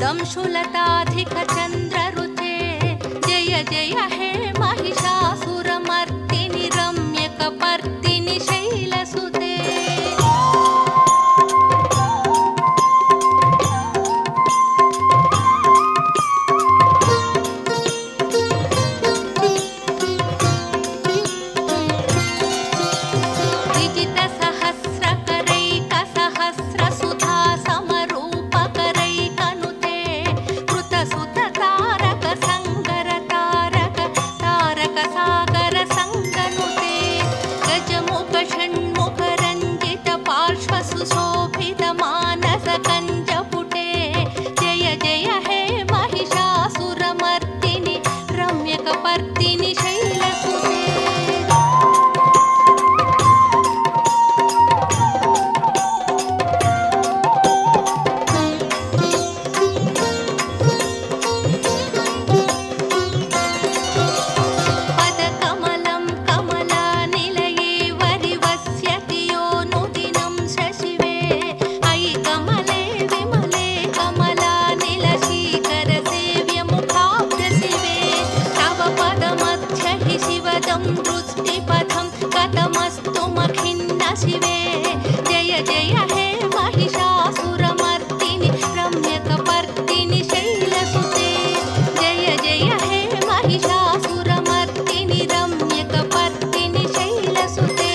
दंशुलताधिक चन्द्ररुते जय जय हे महिषासुरमर्दिनि रम्यकपर्दिनि शैलसुते विजितसहस्रकरैकसहस्रसुधा समरूपकरैकनुते कृतसुततारक सङ्गरतारक तारकसागर सङ्गनुते गजमुख षण्मुखरञ्जित पार्श्वसुशोभित मानस कञ्जपुटे जय जय हे महिषासुरमर्दिनि रम्यकपर्दिनि शैलसुते पदकमलं कमलानिलये वरिवस्यति यो नुदिनं शशिवे अयि कमले विमले कमलानिलशीकरसेव्यमुखाब्जशिवे तव पदमध्य हि शिवदं दृष्टिपथं गतमस्तु मखिन्न शिवे जय जय हे महिषासुरमर्दिनि रम्यकपर्दिनि शैलसुते जय जय हे महिषासुरमर्दिनि रम्यकपर्दिनि शैलसुते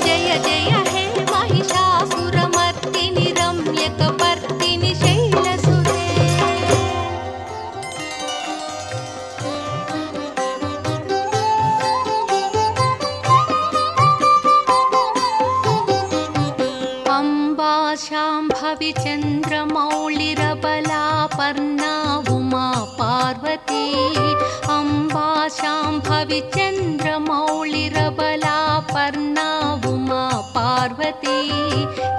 जय जय हे महिषासुरमर्दिनि रम्यकपर्दिनि शैलसुते अम्बा शाम्भवि चन्द्रमौळिरबलापर्णा उमा पार्वती अम्बा शाम्भवि चन्द्रमौळिरबलापर्णा उमा पार्वती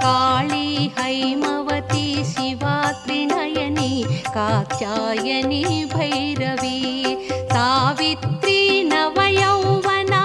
काली हैमवती शिवा त्रिनयनी कात्यायनी भैरवी सावित्री नवयौवना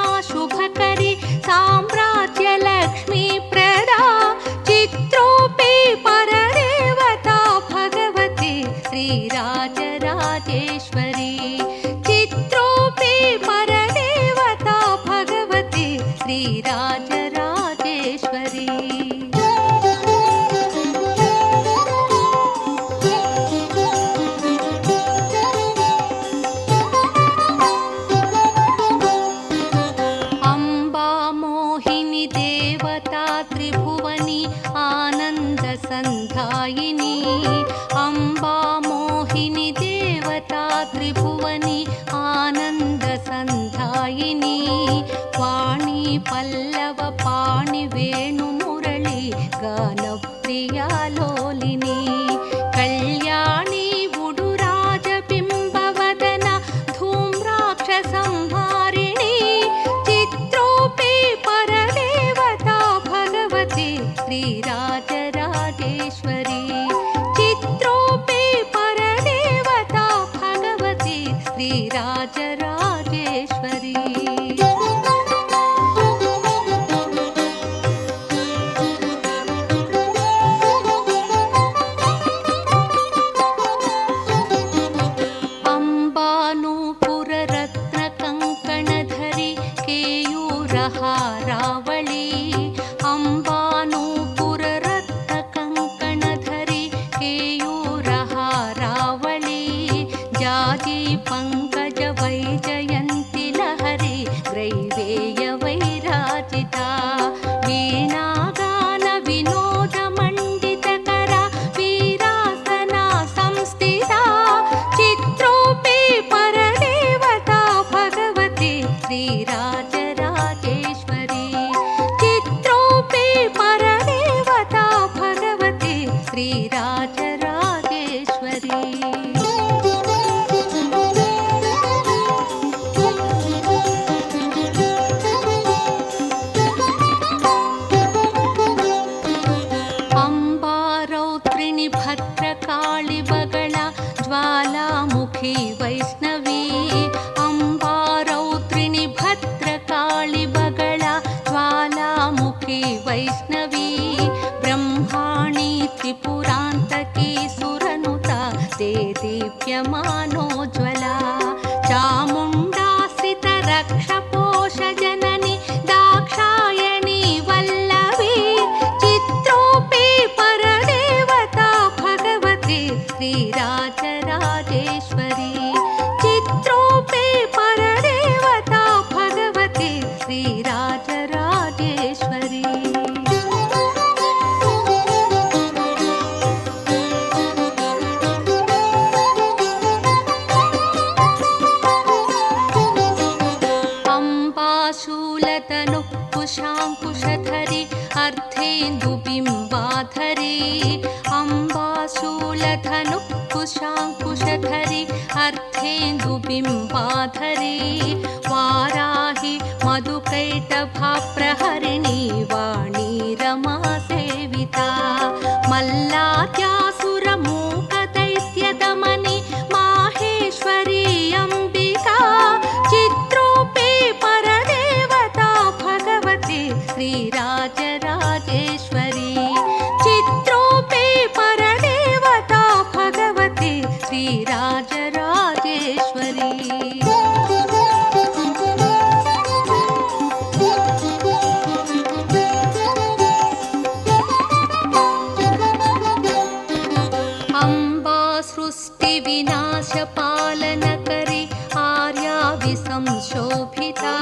संधायिनी अम्बा मोहिनी देवता त्रिभुवनी आनंद संधायिनी वाणी पल्लव पाणि वेणु मुरली गान प्रियालोलिनी कल्याणी बुडुराज बिंबवदन धूम्राक्ष संहारिणी चित्रोपी परदेवता भगवती श्रीराजराजेश्वरी चित्रोपी परदेवता भगवती श्रीराजराजेश्वरी अंबानूपुररत्नकङ्कणधरी केयूरहारावळी अंबानूपुररत्नकङ्कणधरी केयूरहारावळी जाजी पंकज वैजयन्ति लहरी ग्रैवेय वैराजिता वीणागान विनोद मण्डितकरा वीरासना संस्थिता चित्रोपी परदेवता भगवती श्रीराजराजेश्वरी चित्रोपी परदेवता भगवती श्रीराजराजेश्वरी अंबारौत्रिणी भद्रकाळि बगला ज्वालामुखी वैष्णवी अंबारौत्रिणी भद्रकाळि बगला ज्वालामुखी वैष्णवी ब्रह्माणी त्रिपुरान्तकी सुरनुता ते दीप्यमानोज्वला चामुण्डाश्रित रक्षपोषजननी दाक्षायणी वल्लवी चित्रोपी परदेवता भगवती श्रीराजराजेश्वरी चित्रोपी परदेवता भगवती श्रीराजराजेश्वरी अम्बाशूलतनुः कुशाङ्कुशधरी अर्धेन्दुबिम्बाधरी अम्बाशूलधनुः कुशाङ्कुशधरी अर्धेन्दुबिम्बाधरी वाराहि मधुकैटभाप्रहरिणी वाणी रमा सेविता मल्लाद्यासुरमूकदैत्यदमनि माहेश्वरी अम्बिका चित्रोपी परदेवता भगवती श्रीराजराजेश्वरी चित्रोपी परदेवता भगवती श्रीराजराजेश्वरी अम्बा सृष्टि विनाश पालनकरी आर्या विसंशोभिता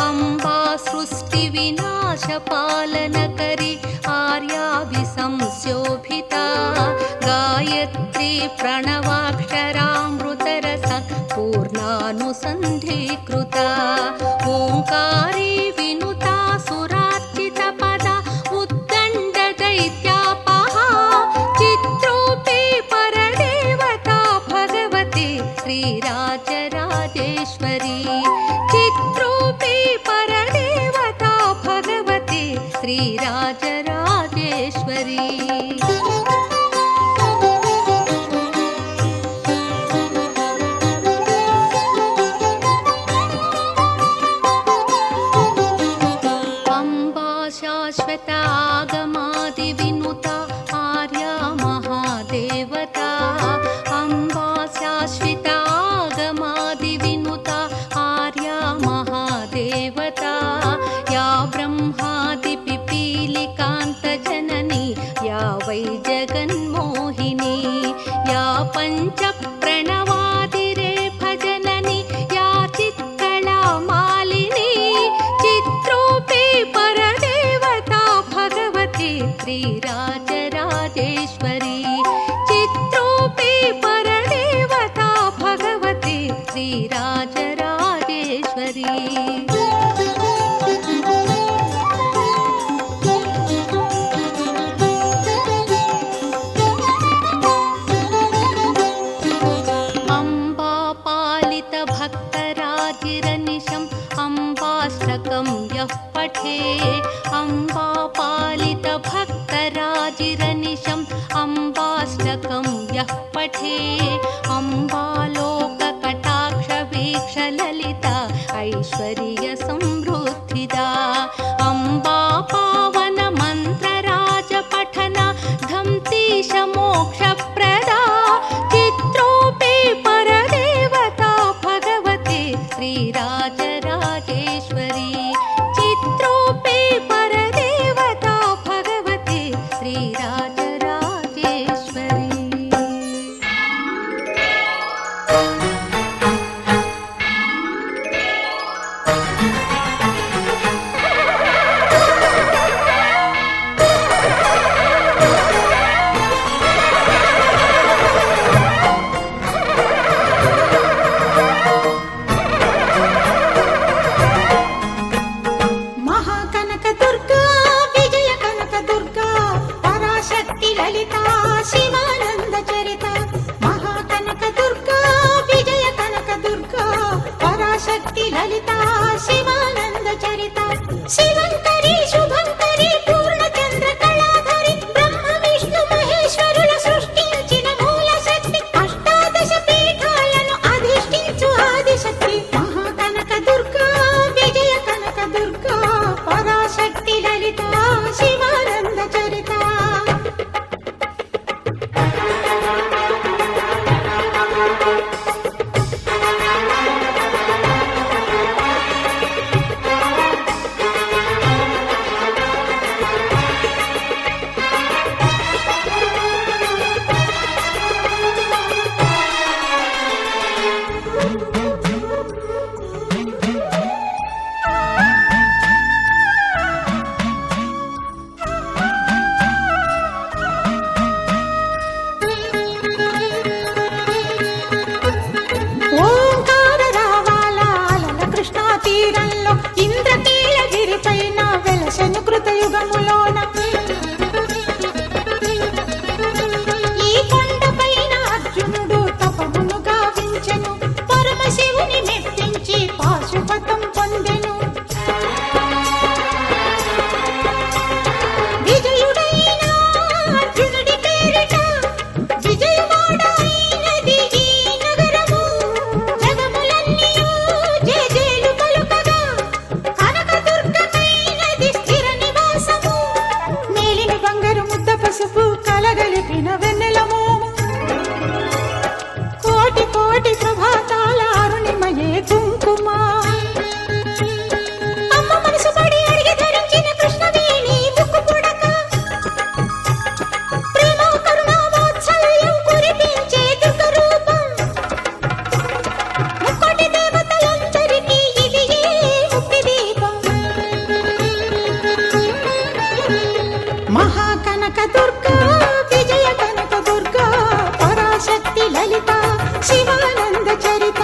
अम्बा सृष्टि विनाश पालनकरी आर्या विसंशोभिता गायत्री प्रणवाक्षरामृतरस पूर्णानुसन्धीकृता ओंकारी विनुता सुरार्चित पदा उद्दण्ड दैत्यापहा चित्रोपी परदेवता भगवती श्रीराजराजेश्वरी चित्रोपी परदेवता भगवती श्रीराजराजेश्वरी अम्बा शाश्वत आगमादि विनुता आर्या महादेवता अम्बा शाश्वत आगमादि विनुता आर्या महादेवता या ब्रह्मादि पिपीलिकान्त जननी या वै जगन्मोहिनी या पंच प्रणवादिरे भजननी या चित्कला मालिनी चित्रोपी परदेवता भगवती श्रीराजराजेश्वरी राजेश्वरी चित्रूपी परदेवता भगवती श्रीराजराजेश्वरी अम्बाष्टकं यः पठे अम्बापालितभक्तराजिरनिशम् अम्बाष्टकं यः पठे अम्बालोककटाक्षवीक्षललिता ऐश्वर्यसमृद्धिदा अम्बापावनमन्त्रराजपठना धम्तीशमोक्षप्रदा चित्रोपि परदेवता भगवती श्रीराजराजेश्वरी चित्रोपि परदेवता भगवती श्रीराजराजेश्वरी ललिता शिवानंद चरिता शिवंकरी शुभंकरी पूर्णचंद्र कलाधरी ब्रह्म विष्णु महेश्वरुల సృష్టించిన మూల శక్తి అష్టాదశ పీఠాలను అధిష్ఠించు ఆదిశక్తి మహాకనక దుర్గా విజయ కనక దుర్గా పరాశక్తి లలిత శివానంద చరిత ఇంద్రకీలగిరిపైన వెలసెను కృతయుగములోన ఈ కొండపైన అర్జునుడు తపమును గావించెను పరమశివుని మెప్పించి పాశుపతం పొందెను విజయుడైన అర్జునుడి పేరిట విజయవాడ అయినది ఈ నగరము జగములన్నీయు జేజేలు పలుకగా కనకదుర్గమైనది స్థిర నివాసము మేలిన బంగారు ముద్ద పసుపు కలగలిపిన వెన్నెల మోము కోటి కోటి ప్రభాతాల అరుణిమయే కుంకుమ అమ్మ మనసు పడి అడిగి ధరించిన కృష్ణవేణి ముక్కు పుడక ప్రేమ కరుణ వాత్సల్యం కురిపించే దుర్గ రూపం ముక్కోటి దేవతలందరికీ ఇది ఏ ముక్తి దీపం మహాకనక దుర్గా విజయ కనక దుర్గా పరాశక్తి లలిత శివానంద చరిత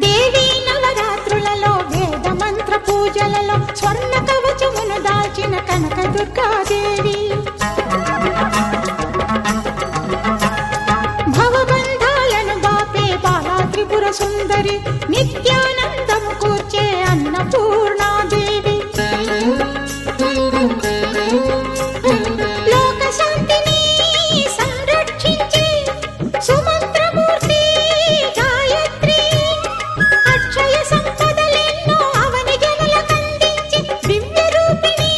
దేవీ నవరాత్రులలో వేద మంత్ర పూజలలో స్వర్ణ కవచమును దాల్చిన కనక దుర్గాదేవి భవబంధాలను బాపే బాలా త్రిపుర సుందరి నిత్యానందము కూర్చే అన్నపూర్ణాదేవి లోక శాంతిని సంరక్షించే సుమంత్రమూర్తి గాయత్రి అక్షయ సంపదలెన్నో అవని జనులకందించి దివ్య రూపిణి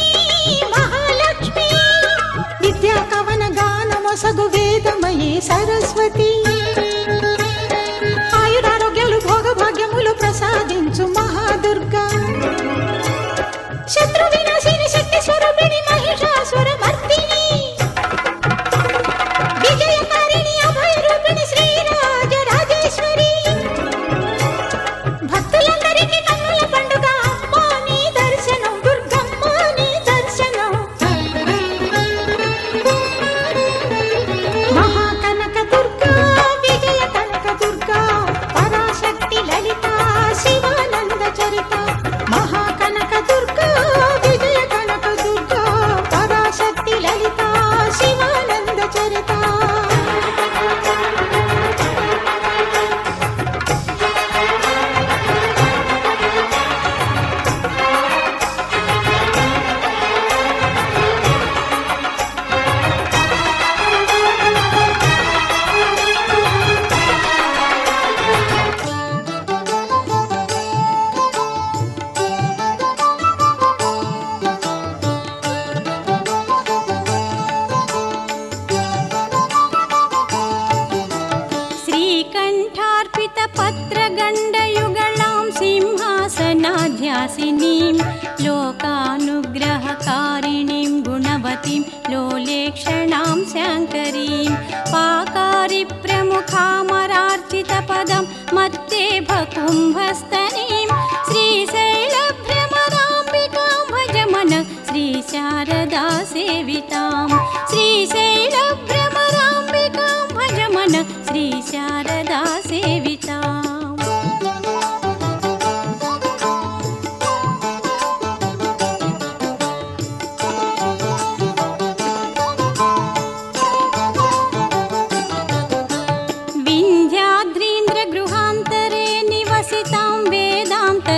कारिणीं गुणवतीं लोलेक्षणां शाङ्करीं पाकारि प्रमुखामरार्चितपदं मत्तेभ कुम्भस्तनीं श्रीशैलभ्रमराम्बिकां भजमन श्रीशारदा सेवितां श्रीशैलभ्रमराम्बिकां भजमन श्रीशारदा सेविताम्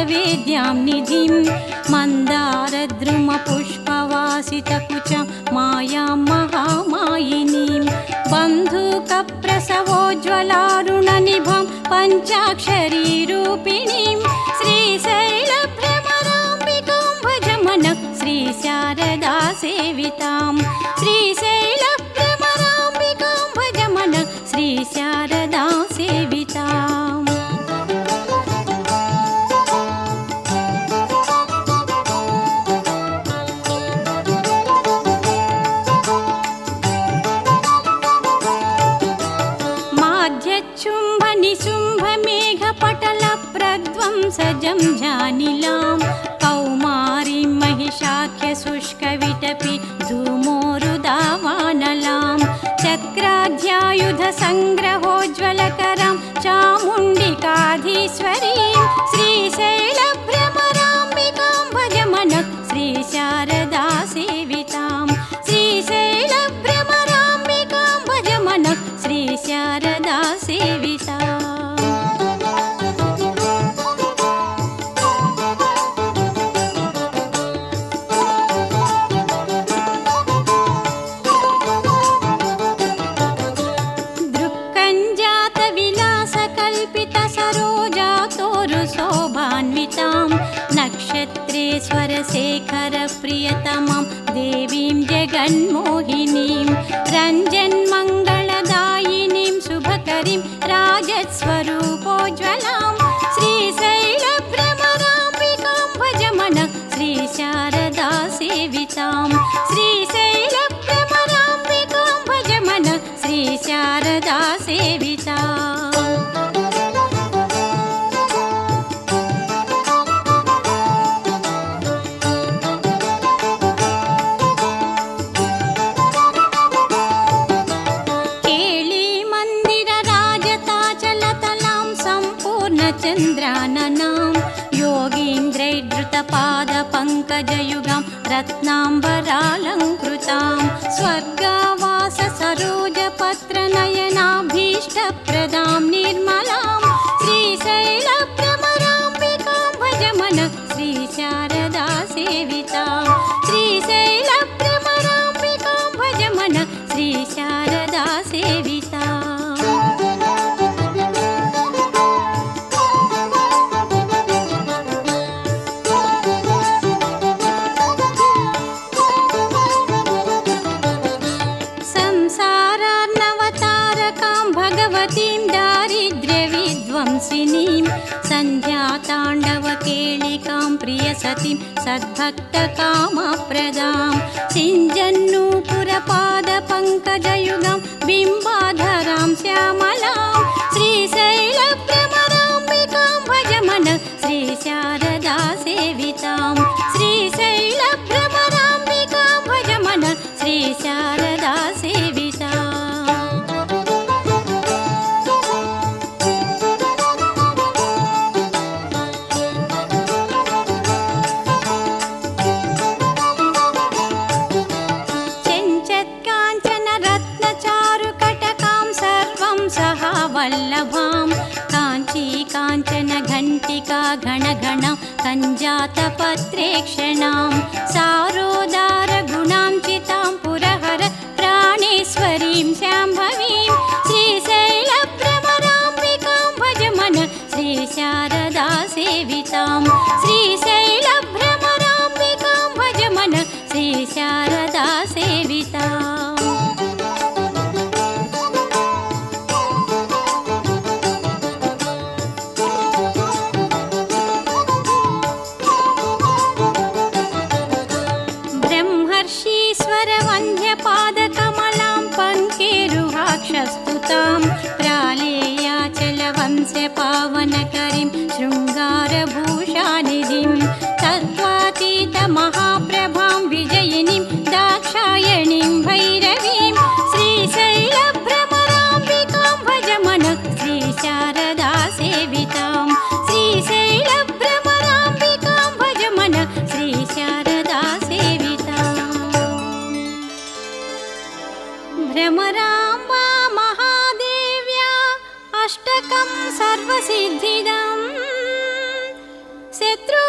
वेद्यां निधिं मन्दारद्रुमपुष्पवासितकुचं मायां महामायिनीं बन्धुकप्रसवोज्ज्वलारुणनिभं पञ्चाक्षरीरूपिणीं श्रीशैलभ्रमराम्बिकां भजमन श्रीशारदा सेवितां श्रीशैलभ्रमराम्बिकां भजमन श्रीशारदा सेविताम् सजं जानिलां कौमारीं महिषाख्यशुष्कविटपि धूमोरुदावानलां चक्राध्यायुधसङ्ग्रहोज्ज्वलकरां चामुण्डिकाधीश्वरीं श्रीशैलभ्रमराम्बिकां भजमन श्रीशारदा सेवितां श्रीशैलभ्रमराम्बिकां भजमन श्रीशारदा सेविताम् नक्षत्रेश्वरशेखरप्रियतमं देवीं जगन्मोहिनीं रञ्जन्मङ्गलदायिनीं शुभकरीं राजस्वरूपोज्ज्वलां श्रीशैलभ्रमराम्बिकां भजमन श्रीशारदा सेवितां श्रीशैलभ्रमराम्बिकां भजमन श्रीशारदा सेविताम् चन्द्राननां योगीन्द्रैर्धृतपादपङ्कजयुगां रत्नाम्बरालङ्कृतां स्वर्गावास सरोजपत्रनयनाभीष्टप्रदां निर्मलां श्रीशैलभ्रमराम्बिकां भजमन श्रीशारदा सेवितां श्रीशैलभ्रमराम्बिकां भजमन श्रीशारदा सेविताम् सन्ध्याताण्डवकेलिकां प्रियसतीं सद्भक्तकामप्रदां सिञ्जन्नूपुरपादपङ्कजयुगां बिम्बाधरां श्यामलां श्रीशैलभ्रमराम्बिकां भजमन श्रीशारदा सेवितां श्रीशैलभ्रमराम्बिकां भजमन श्रीशारदा सेविताम् वल्लभां काञ्ची काञ्चन घण्टिका घणघणां कञ्जातपत्रेक्षणां सारोदारगुणां चितां पुरहर प्राणेश्वरीं शाम्भवीं श्रीशैलभ्रमराम्बिकां भजमन श्रीशारदा सेवितां श्रीशैलभ्रमराम्बिकां भजमन श्रीशारदा सेविताम् करवन्ध्यपादकमलां पङ्केरुहाक्षस्तुतां प्रालेयाचलवंशपावनकरीं शृङ्गारभूषानिधिं तत्त्वातीतमहाप्रभां विजयिनीं दाक्षायणीं भैरवीं श्रीशैलभ्रमराम्बिकां भज मन श्रीशारदा सेवितां श्रीशैलभ्रमराम्बिकां भज मन श्रीशारदा सेविताम् भ्रमराम्बा महादेव्या अष्टकं सर्वसिद्धिदम् शत्रु